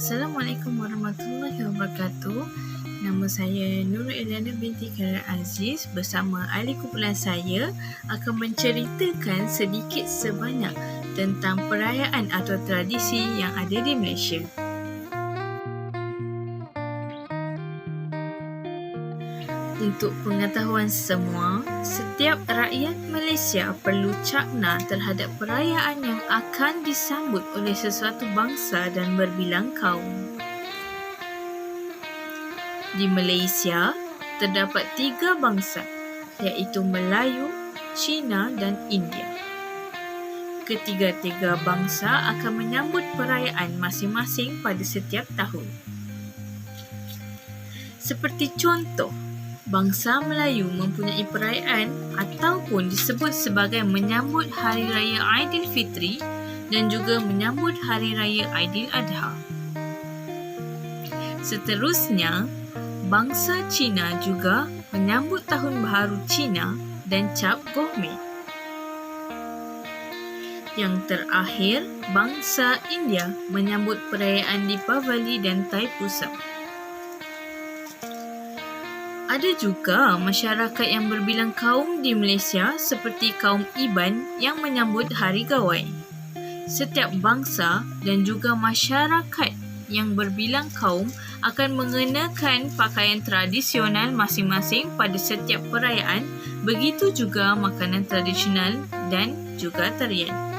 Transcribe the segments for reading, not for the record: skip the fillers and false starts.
Assalamualaikum warahmatullahi wabarakatuh. Nama saya Nurul Eliana binti Khairul Aziz bersama ahli kumpulan saya akan menceritakan sedikit sebanyak tentang perayaan atau tradisi yang ada di Malaysia. Untuk pengetahuan semua, setiap rakyat Malaysia perlu cakna terhadap perayaan yang akan disambut oleh sesuatu bangsa dan berbilang kaum. Di Malaysia, terdapat 3 bangsa, iaitu Melayu, Cina dan India. Ketiga-tiga bangsa akan menyambut perayaan masing-masing pada setiap tahun. Seperti contoh, bangsa Melayu mempunyai perayaan ataupun disebut sebagai menyambut Hari Raya Aidilfitri dan juga menyambut Hari Raya Aidiladha. Seterusnya, bangsa Cina juga menyambut Tahun Baharu Cina dan Cap Gomeh. Yang terakhir, bangsa India menyambut perayaan Deepavali dan Thaipusam. Ada juga masyarakat yang berbilang kaum di Malaysia seperti kaum Iban yang menyambut Hari Gawai. Setiap bangsa dan juga masyarakat yang berbilang kaum akan mengenakan pakaian tradisional masing-masing pada setiap perayaan, begitu juga makanan tradisional dan juga tarian.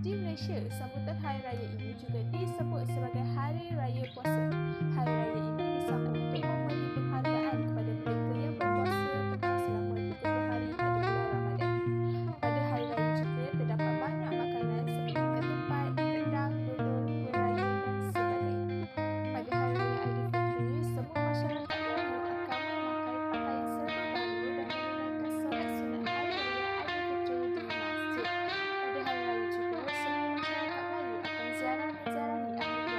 Di Malaysia, sambutan Hari Raya ini juga disebut sebagai Hari Raya Puasa. Hari Raya ini disambut untuk memberi penghargaan kepada mereka yang berpuasa selama 30 hari pada bulan Ramadan. Pada Hari Raya juga terdapat banyak makanan seperti ketupat, rendang, dodol, kuih raya dan sebagainya. Pada Hari Raya Aidilfitri, semua masyarakat Melayu akan memakai pakaian serba baru dan menunaikan solat sunat Hari Raya Aidilfitri di masjid. Pada Hari Raya juga, semua masyarakat Melayu akan ziarah menziarahi ahli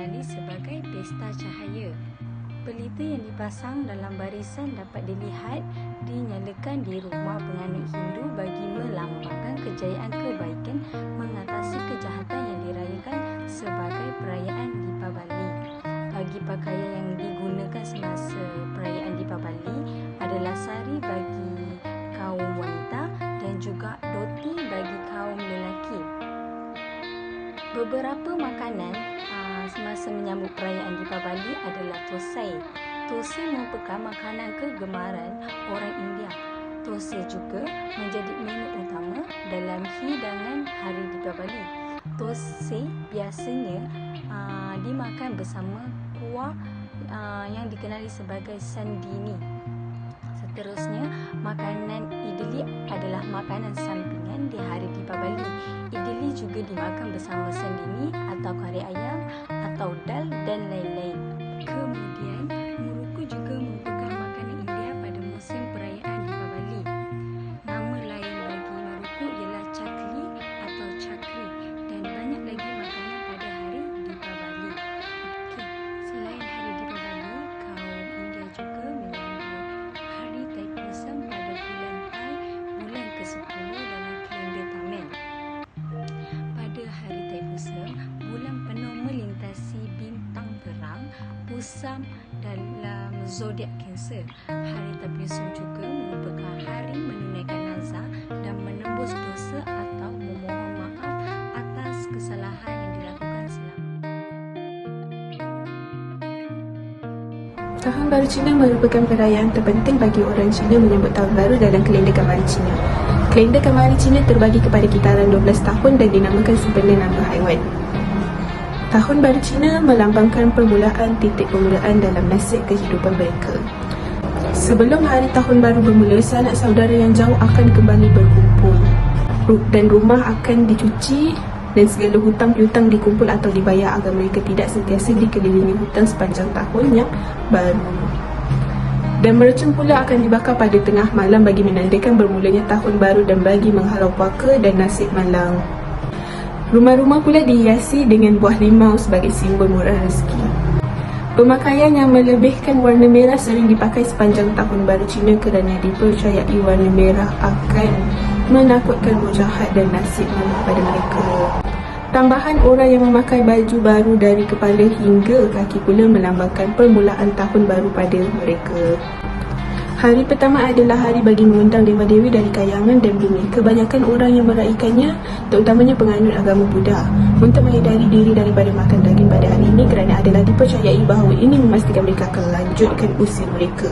dikenali sebagai Pesta Cahaya. Pelita yang dipasang dalam barisan dapat dilihat dinyalakan di rumah penganut Hindu bagi melambangkan kejayaan kebaikan mengatasi kejahatan yang dirayakan sebagai perayaan Deepavali. Bagi pakaian yang digunakan semasa perayaan Deepavali adalah sari bagi kaum wanita dan juga dhoti bagi kaum lelaki. Beberapa makanan semasa menyambut perayaan Deepavali adalah thosai. Thosai merupakan makanan kegemaran orang India. Thosai juga menjadi menu utama dalam hidangan hari Deepavali. Thosai biasanya dimakan bersama kuah yang dikenali sebagai sandini. Seterusnya, makanan idli adalah makanan sampingan di hari Deepavali. Idli juga dimakan bersama sandini atau kari ayam atau dal dan lain-lain. Kemudian, muruku juga merupakan makanan India pada musim perayaan Deepavali. Nama lain bagi muruku ialah chakli atau chakri dan banyak lagi makanan pada hari Deepavali. Selain hari Deepavali, kaum India juga menyambut hari Thaipusam pada bulan Thai, bulan ke-10 dalam kalender Tamil. Pada hari Thaipusam, bulan penuh melintasi bintang terang Pusam dalam zodiak Cancer. Hari Thaipusam juga merupakan hari menunaikan nazar dan menembus dosa atau memohon maaf atas kesalahan yang dilakukan selama. Tahun Baru Cina merupakan perayaan terpenting bagi orang Cina menyambut Tahun Baru dalam kalender Kamari Cina. Kalender Kamari Cina terbagi kepada kitaran 12 tahun dan dinamakan sempena nama haiwan. Tahun Baru Cina melambangkan permulaan titik permulaan dalam nasib kehidupan mereka. Sebelum hari Tahun Baru bermula, sanak saudara yang jauh akan kembali berkumpul dan rumah akan dicuci dan segala hutang piutang dikumpul atau dibayar agar mereka tidak sentiasa dikelilingi hutang sepanjang tahun yang baru. Dan mercun pula akan dibakar pada tengah malam bagi menandakan bermulanya Tahun Baru dan bagi menghalau puaka dan nasib malang. Rumah-rumah pula dihiasi dengan buah limau sebagai simbol murah rezeki. Pemakaian yang melebihkan warna merah sering dipakai sepanjang Tahun Baru Cina kerana dipercayai warna merah akan menakutkan roh jahat dan nasib malang pada mereka. Tambahan orang yang memakai baju baru dari kepala hingga kaki pula melambangkan permulaan Tahun Baru pada mereka. Hari pertama adalah hari bagi mengundang dewa-dewi dari kayangan dan bumi. Kebanyakan orang yang meraihkannya, terutamanya penganut agama Buddha, untuk menghindari diri daripada makan daging pada hari ini kerana adalah dipercayai bahawa ini memastikan mereka akan lanjutkan usia mereka.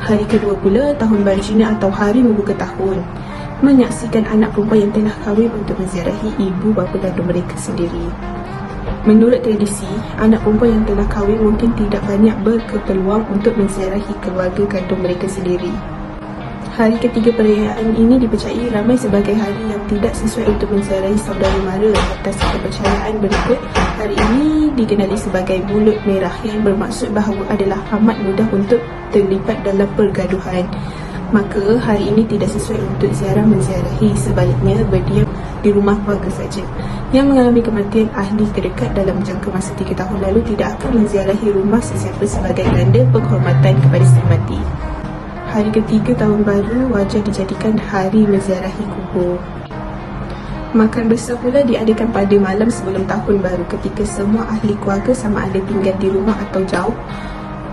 Hari kedua pula, Tahun Baru Cina atau Hari Membuka Tahun, menyaksikan anak perempuan yang telah kahwin untuk menziarahi ibu bapa kandung mereka sendiri. Menurut tradisi, anak perempuan yang telah kahwin mungkin tidak banyak berkepeluang untuk menziarahi keluarga kandung mereka sendiri. Hari ketiga perayaan ini dipercayai ramai sebagai hari yang tidak sesuai untuk menziarahi saudara mara. Atas kepercayaan berikut, hari ini dikenali sebagai Mulut Merah yang bermaksud bahawa adalah amat mudah untuk terlibat dalam pergaduhan. Maka hari ini tidak sesuai untuk menziarahi, sebaliknya berdiam di rumah keluarga saja. Yang mengalami kematian ahli terdekat dalam jangka masa 3 tahun lalu tidak akan menziarahi rumah sesiapa sebagai tanda penghormatan kepada si mati. Hari ketiga Tahun Baru wajar dijadikan hari menziarahi kubur. Makan besar pula diadakan pada malam sebelum Tahun Baru ketika semua ahli keluarga sama ada tinggal di rumah atau jauh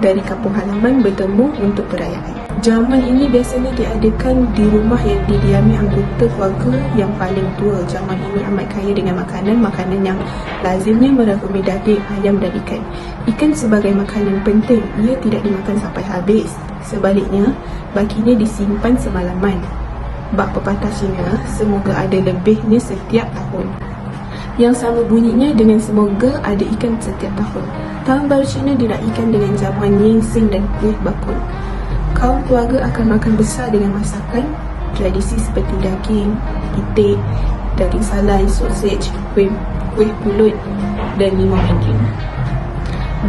dari kampung halaman bertemu untuk perayaan. Jamuan ini biasanya diadakan di rumah yang didiami anggota keluarga yang paling tua. Jamuan ini amat kaya dengan makanan yang lazimnya merangkumi daging, ayam dan ikan. Ikan sebagai makanan penting, ia tidak dimakan sampai habis. Sebaliknya, baginya disimpan semalaman. Bak pepatah Cina, semoga ada lebihnya setiap tahun. Yang sama bunyinya dengan semoga ada ikan setiap tahun. Tahun Baru Cina diraihkan dengan jamuan ginseng dan kuih bakul. Kaum keluarga akan makan besar dengan masakan tradisi seperti daging, itik, daging salai, sausage, kuih pulut dan limau anjing.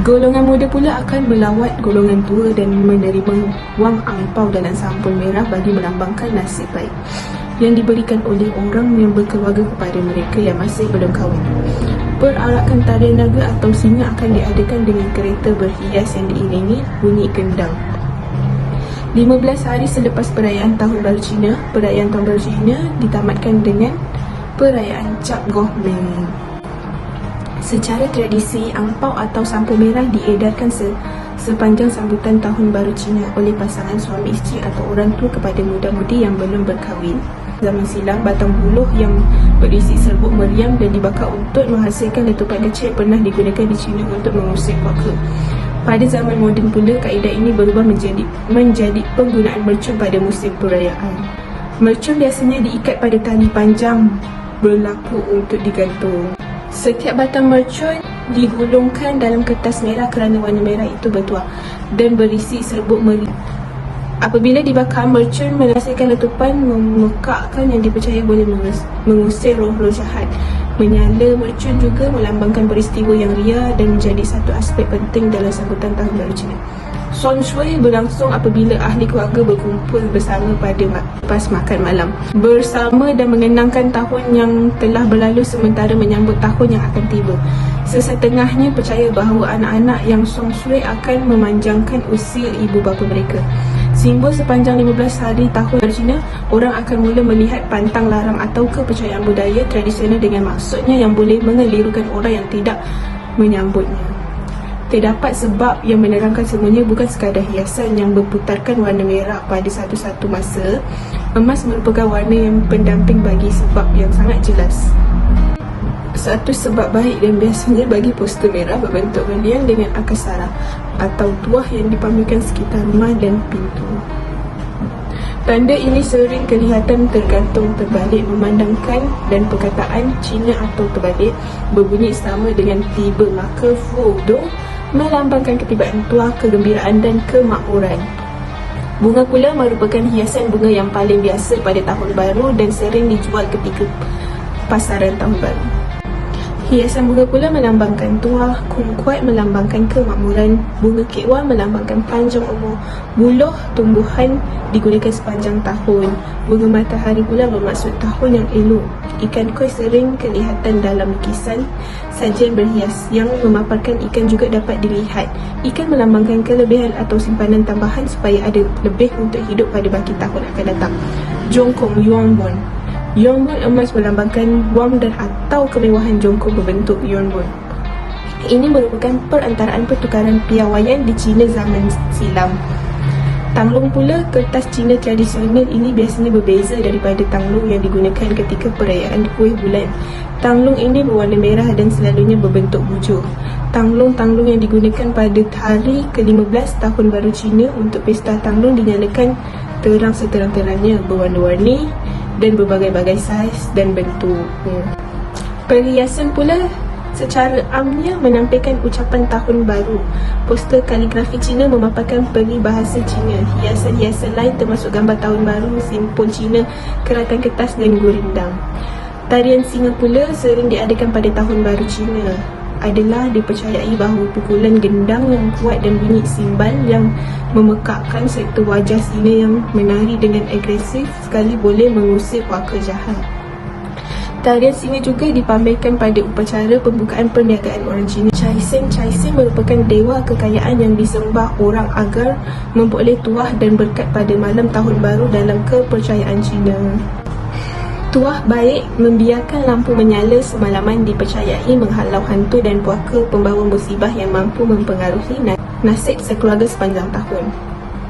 Golongan muda pula akan melawat golongan tua dan menerima wang angpau dalam sampul merah bagi melambangkan nasib baik yang diberikan oleh orang yang berkeluarga kepada mereka yang masih belum kahwin. Perarakan tarian naga atau singa akan diadakan dengan kereta berhias yang diiringi bunyi gendang. 15 hari selepas perayaan Tahun Baru Cina, perayaan Tahun Baru Cina ditamatkan dengan perayaan Cap Goh Meng. Secara tradisi, angpau atau sampo merah diedarkan sepanjang sambutan Tahun Baru Cina oleh pasangan suami isteri atau orang tua kepada muda-mudi yang belum berkahwin. Zaman silam, batang buluh yang berisi serbuk meriam dan dibakar untuk menghasilkan letupan kecil pernah digunakan di China untuk mengusir puaka. Pada zaman moden pula, kaedah ini berubah menjadi penggunaan mercun pada musim perayaan. Mercun biasanya diikat pada tali panjang berlaku untuk digantung. Setiap batang mercun digulungkan dalam kertas merah kerana warna merah itu bertuah dan berisi serbuk meriam. Apabila dibakar, mercun menghasilkan letupan memekakkan yang dipercaya boleh mengusir roh-roh jahat. Menyala mercun juga melambangkan peristiwa yang ria dan menjadi satu aspek penting dalam sambutan Tahun Baru Cina. Song Shui berlangsung apabila ahli keluarga berkumpul bersama pada lepas makan malam, bersama dan mengenangkan tahun yang telah berlalu sementara menyambut tahun yang akan tiba. Sesetengahnya percaya bahawa anak-anak yang Song Shui akan memanjangkan usia ibu bapa mereka. Simbol sepanjang 15 hari Tahun Baru Cina, orang akan mula melihat pantang larang atau kepercayaan budaya tradisional dengan maksudnya yang boleh mengelirukan orang yang tidak menyambutnya. Terdapat sebab yang menerangkan semuanya, bukan sekadar hiasan yang berputarkan warna merah pada satu-satu masa. Emas merupakan warna yang pendamping bagi sebab yang sangat jelas. Satu sebab baik dan biasanya bagi poster merah berbentuk berlian dengan aksara atau tuah yang dipamerkan sekitar rumah dan pintu. Tanda ini sering kelihatan tergantung terbalik memandangkan dan perkataan Cina atau terbalik berbunyi sama dengan tiba, maka Fu Dong melambangkan ketibaan tuah, kegembiraan dan kemakmuran. Bunga pula merupakan hiasan bunga yang paling biasa pada Tahun Baru dan sering dijual ketika pasaran Tahun Baru. Hiasan bunga pula melambangkan tuah, kumquat melambangkan kemakmuran, bunga kekwa melambangkan panjang umur, buluh tumbuhan digunakan sepanjang tahun, bunga matahari pula bermaksud tahun yang elok. Ikan koi sering kelihatan dalam lukisan sajian berhias yang memaparkan ikan juga dapat dilihat. Ikan melambangkan kelebihan atau simpanan tambahan supaya ada lebih untuk hidup pada baki tahun akan datang. Jongkong Yuangbon, Yuangbon emas melambangkan wang dan atau kemewahan jongkong berbentuk Yuangbon. Ini merupakan perantaraan pertukaran piawaian di China zaman silam. Tanglong pula, kertas Cina tradisional ini biasanya berbeza daripada tanglong yang digunakan ketika perayaan kuih bulan. Tanglong ini berwarna merah dan selalunya berbentuk bujur. Tanglong-tanglong yang digunakan pada hari ke-15 Tahun Baru Cina untuk pesta tanglong dinyalakan terang seterang-terangnya, berwarna-warni dan berbagai-bagai saiz dan bentuk. Perhiasan pula secara amnya menampilkan ucapan Tahun Baru. Poster kaligrafi Cina memaparkan peribahasa Cina. Hiasan-hiasan lain termasuk gambar Tahun Baru, simpul Cina, keratan kertas dan gurindang. Tarian singa pula sering diadakan pada Tahun Baru Cina. Adalah dipercayai bahawa pukulan gendang yang kuat dan bunyi simbal yang memekakkan serta wajah singa yang menari dengan agresif sekali boleh mengusir puaka jahat. Tarian singa juga dipamerkan pada upacara pembukaan perniagaan orang Cina. Cai Sen merupakan dewa kekayaan yang disembah orang agar memperoleh tuah dan berkat pada malam Tahun Baru dalam kepercayaan Cina. Tuah baik membiarkan lampu menyala semalaman dipercayai menghalau hantu dan puaka pembawa musibah yang mampu mempengaruhi nasib sekeluarga sepanjang tahun.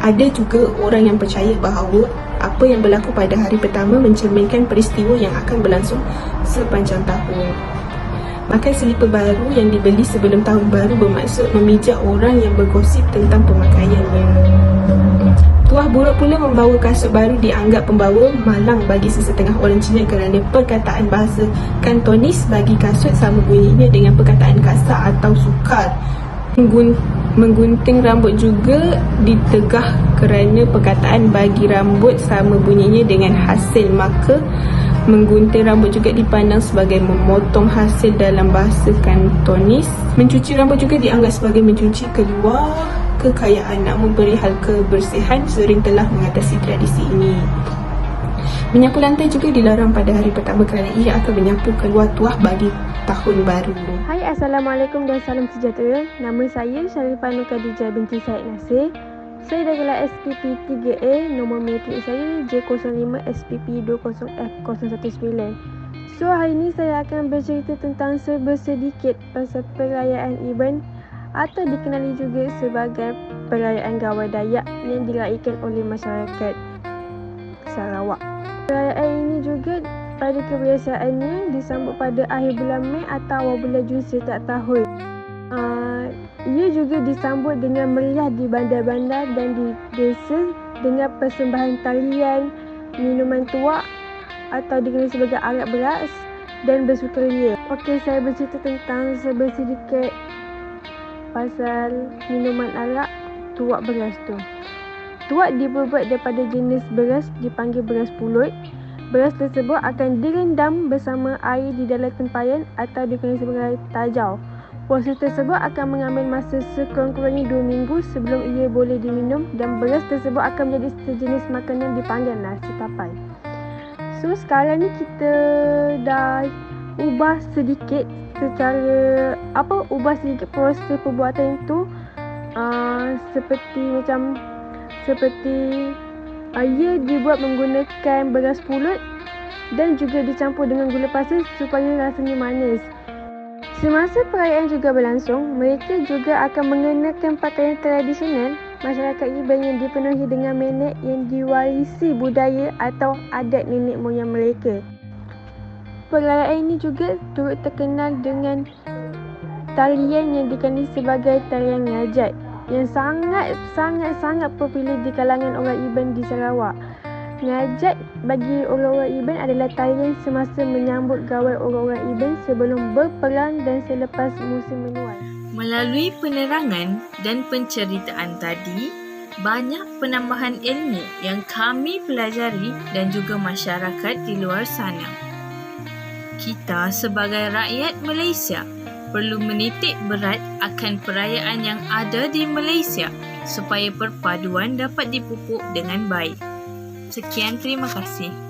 Ada juga orang yang percaya bahawa apa yang berlaku pada hari pertama mencerminkan peristiwa yang akan berlangsung sepanjang tahun. Makan selipar baru yang dibeli sebelum Tahun Baru bermaksud memijak orang yang bergosip tentang pemakaiannya. Tuah buruk pula membawa kasut baru dianggap pembawa malang bagi sesetengah orang Cina kerana perkataan bahasa Kantonis bagi kasut sama bunyinya dengan perkataan kasar atau sukar. Menggunting rambut juga ditegah kerana perkataan bagi rambut sama bunyinya dengan hasil, maka menggunting rambut juga dipandang sebagai memotong hasil dalam bahasa Kantonis. Mencuci rambut juga dianggap sebagai mencuci keluar kekayaan, namun perihal kebersihan sering telah mengatasi tradisi ini. Menyapu lantai juga dilarang pada hari pertama kerana ia akan menyapu keluar tuah bagi Tahun Baru. Hai, Assalamualaikum dan salam sejahtera. Nama saya Sharifah Nur Khadijah binti Syed Nasir. Saya dah gelar SPP 3A, nombor matrik saya J05 SPP 20F019. So, hari ini saya akan bercerita tentang sedikit pasal perayaan Iban atau dikenali juga sebagai perayaan Gawai Dayak yang diraihkan oleh masyarakat Sarawak. Perayaan ini juga pada kebiasaannya disambut pada akhir bulan Mei atau awal bulan Jun setiap tahun. Ia juga disambut dengan meriah di bandar-bandar dan di desa dengan persembahan talian, minuman tuak atau dikenali sebagai arak beras dan bersukaria. Okey, saya bercerita tentang sedikit pasal minuman arak tuak beras tu. Tuak dibuat daripada jenis beras dipanggil beras pulut. Beras tersebut akan direndam bersama air di dalam tempayan atau dikenali sebagai tajau. Proses tersebut akan mengambil masa sekurang-kurangnya 2 minggu sebelum ia boleh diminum dan beras tersebut akan menjadi sejenis makanan dipanggil nasi papai. So, sekarang ni kita dah ubah sedikit sedikit proses perbuatan itu seperti ia dibuat menggunakan beras pulut dan juga dicampur dengan gula pasir supaya rasanya manis. Semasa perayaan juga berlangsung, mereka juga akan mengenakan pakaian tradisional masyarakat Iban yang dipenuhi dengan menek yang diwarisi budaya atau adat nenek moyang mereka. Perayaan ini juga turut terkenal dengan tarian yang dikenali sebagai tarian ngajat yang sangat popular di kalangan orang Iban di Sarawak. Ngajat bagi orang-orang Iban adalah tarian semasa menyambut gawai orang-orang Iban sebelum berperang dan selepas musim menuai. Melalui penerangan dan penceritaan tadi, banyak penambahan ilmu yang kami pelajari dan juga masyarakat di luar sana. Kita sebagai rakyat Malaysia perlu menitik berat akan perayaan yang ada di Malaysia supaya perpaduan dapat dipupuk dengan baik. Sekian, terima kasih.